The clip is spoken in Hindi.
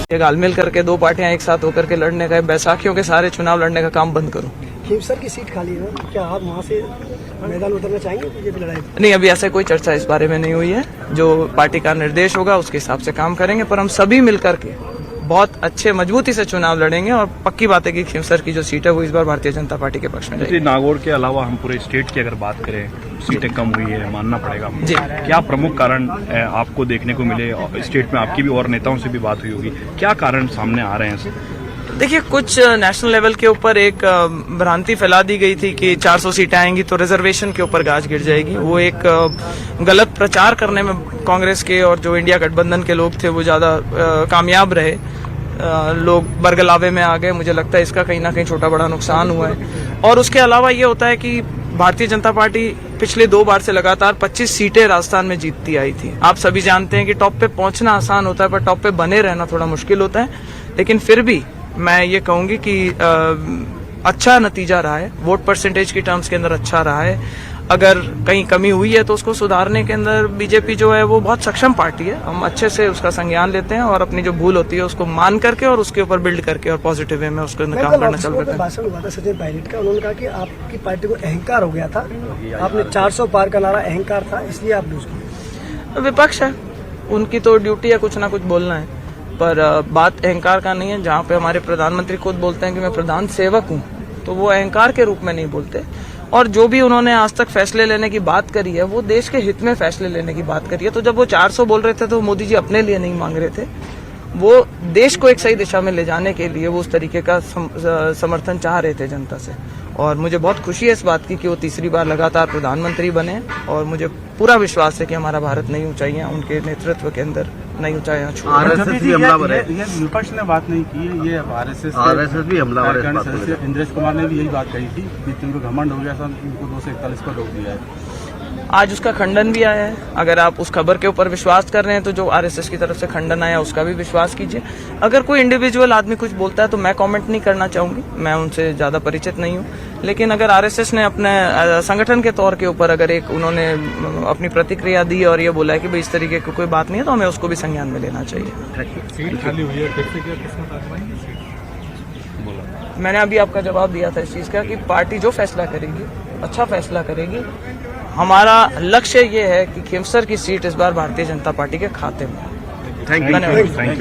घालमेल करके दो पार्टियां एक साथ होकर के लड़ने का, बैसाखियों के सारे चुनाव लड़ने का काम बंद करो। खींवसर की सीट खाली है, क्या आप वहाँ से मैदान उतरना चाहेंगे बीजेपी लड़ाई? नहीं, अभी ऐसा कोई चर्चा इस बारे में नहीं हुई है। जो पार्टी का निर्देश होगा उसके हिसाब से काम करेंगे, पर हम सभी मिलकर के बहुत अच्छे मजबूती से चुनाव लड़ेंगे और पक्की बात है कि खींवसर की जो सीट है वो इस बार भारतीय जनता पार्टी के पक्ष में जाएगी। नागौर के अलावा हम पूरे स्टेट की अगर बात करें, सीटें कम हुई है, मानना पड़ेगा जी। क्या प्रमुख कारण आपको देखने को मिले? स्टेट में आपकी भी और नेताओं से भी बात हुई होगी, क्या कारण सामने आ रहे हैं? देखिए, कुछ नेशनल लेवल के ऊपर एक भ्रांति फैला दी गई थी कि 400 सीटें आएंगी तो रिजर्वेशन के ऊपर गाज गिर जाएगी। वो एक गलत प्रचार करने में कांग्रेस के और जो इंडिया गठबंधन के लोग थे वो ज्यादा कामयाब रहे। लोग बरगलावे में आ गए। मुझे लगता है इसका कहीं ना कहीं छोटा बड़ा नुकसान हुआ है। और उसके अलावा ये होता है कि भारतीय जनता पार्टी पिछले 2 बार से लगातार 25 सीटें राजस्थान में जीतती आई थी। आप सभी जानते हैं कि टॉप पे पहुंचना आसान होता है पर टॉप पे बने रहना थोड़ा मुश्किल होता है। लेकिन फिर भी मैं ये कहूंगी कि अच्छा नतीजा रहा है, वोट परसेंटेज की टर्म्स के अंदर अच्छा रहा है। अगर कहीं कमी हुई है तो उसको सुधारने के अंदर बीजेपी जो है वो बहुत सक्षम पार्टी है। हम अच्छे से उसका संज्ञान लेते हैं और अपनी जो भूल होती है उसको मान करके और उसके ऊपर बिल्ड करके और पॉजिटिव वे में उसको काम करना चालू करते हैं। भाषण हुआ था सचिन पायलट का, उन्होंने कहा कि आपकी पार्टी को अहंकार हो गया था, आपने 400 पार का नारा अहंकार था, इसलिए आप लूज गए। विपक्ष है, उनकी तो ड्यूटी है कुछ ना कुछ बोलना है, पर बात अहंकार का नहीं है। जहाँ पे हमारे प्रधानमंत्री खुद बोलते हैं कि मैं प्रधान सेवक हूँ, तो वो अहंकार के रूप में नहीं बोलते। और जो भी उन्होंने आज तक फैसले लेने की बात करी है वो देश के हित में फैसले लेने की बात करी है। तो जब वो 400 बोल रहे थे तो मोदी जी अपने लिए नहीं मांग रहे थे, वो देश को एक सही दिशा में ले जाने के लिए वो उस तरीके का समर्थन चाह रहे थे जनता से। और मुझे बहुत खुशी है इस बात की कि वो तीसरी बार लगातार प्रधानमंत्री बने और मुझे पूरा विश्वास है कि हमारा भारत नई ऊंचाइयां उनके नेतृत्व के अंदर नई ऊंचाइयां छू। आरएसएस भी हमलावर है। ये विपक्ष ने बात नहीं की, ये आरएसएस भी हमलावर है। इंद्रेश कुमार ने भी यही बात कही थी कि तुमको घमंड हो गया था, उनको 241 पर रोक दिया है। आज उसका खंडन भी आया है। अगर आप उस खबर के ऊपर विश्वास कर रहे हैं तो जो आरएसएस की तरफ से खंडन आया उसका भी विश्वास कीजिए। अगर कोई इंडिविजुअल आदमी कुछ बोलता है तो मैं कमेंट नहीं करना चाहूंगी, मैं उनसे ज्यादा परिचित नहीं हूं। लेकिन अगर आरएसएस ने अपने संगठन के तौर के ऊपर अगर एक उन्होंने अपनी प्रतिक्रिया दी और ये बोला है कि भाई इस तरीके की कोई बात नहीं है, तो हमें उसको भी संज्ञान में लेना चाहिए। मैंने अभी आपका जवाब दिया था इस चीज का कि पार्टी जो फैसला करेगी अच्छा फैसला करेगी। हमारा लक्ष्य ये है कि खींवसर की सीट इस बार भारतीय जनता पार्टी के खाते में। धन्यवाद।